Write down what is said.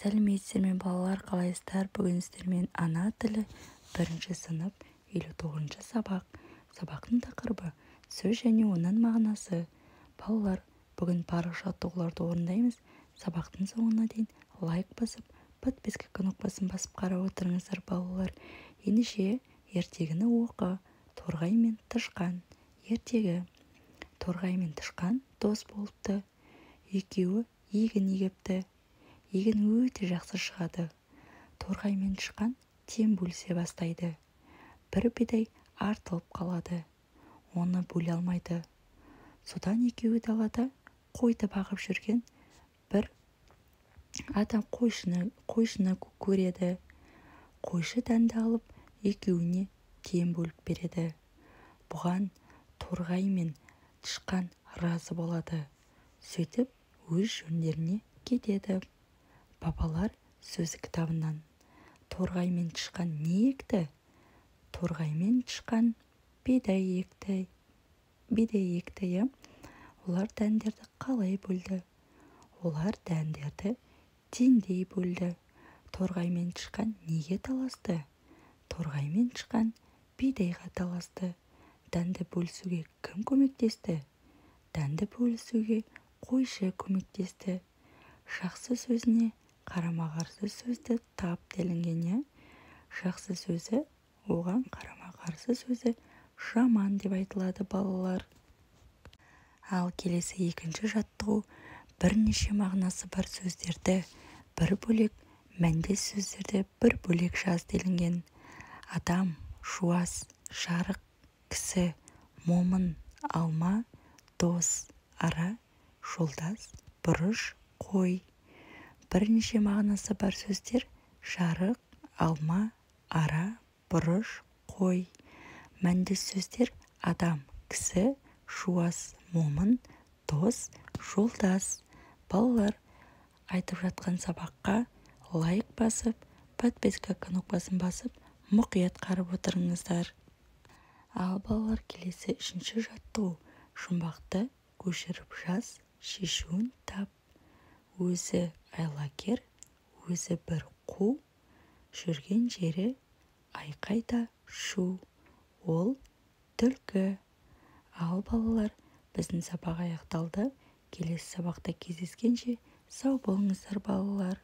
Сәлеметсіздер ме балалар, қалайсыздар? Бүгін сіздермен ана тілі 1 сынып 59 сабақ. Сабақтың тақырыбы сөз және оның мағынасы. Балалар, бүгін барлық жаттығуларды орындаймыз. Сабақтың соңына дейін лайк басып, подписка кнопкасын басып қарап отырыңыздар балалар. Ендеше ертегіні оқы. Торғай мен тышқан. Ертегі. Торғай мен тышқан дос болыпты. Екеуі егін егіпті. Егін өте жақсы шығады. Торғай мен тышқан тең бөлісе бастайды. Бір бидай артылып қалады. Оны бөле алмайды. Содан екеуі далада қойды бағып жүрген бір адам қойшыны көреді. Қойшы дәнді алып екеуіне тең бөліп береді. Бұған торғай мен тышқан разы болады. Сөйтіп өз жөндеріне кетеді. Бабалар сөзі кітабынан. Торғай мен тышқан не екті? Торғай мен тышқан бидай екті. Олар дәндерді қалай бөлді? Олар дәндерді теңдей бөлді. Торғай мен тышқан неге таласты? Торғай мен тышқан бидайға таласты. Дәнді бөлісуге кім көмектесті? Дәнді бөлісуге қойшы көмектесті. Жақсы сөзіне қарама-қарсы сөзді тап делінген. Жақсы сөзі оған қарама-қарсы сөзі жаман деп айтылады балалар. Ал келесі екінші жаттығу бірнеше мағынасы бар сөздерді бір бөлек, мәндес сөздерді бір бөлек жаз делінген. Адам, жуас, жарық, кісі, момын, алма, дос, ара, жолдас, бұрыш, қой. Бірнеше мағынасы бар сөздер жарық, алма, ара, бұрыш, қой. Мәндес сөздер адам, кісі, жуас, момын, дос, жолдас. Балалар, айтып жатқан сабаққа лайк басып, подписка кнопкасын басып, мұқият қарап отырыңыздар. Ал балалар, келесі үшінші жаттығу жұмбақты көшіріп жаз, шешуін тап. Өзі айлакер, өзі бір қу, жүрген жері айқайда шу. Ол түлкі. Ал балалар, біздің сабақ аяқталды. Келесі сабақта кездескенше сау болыңыздар балалар.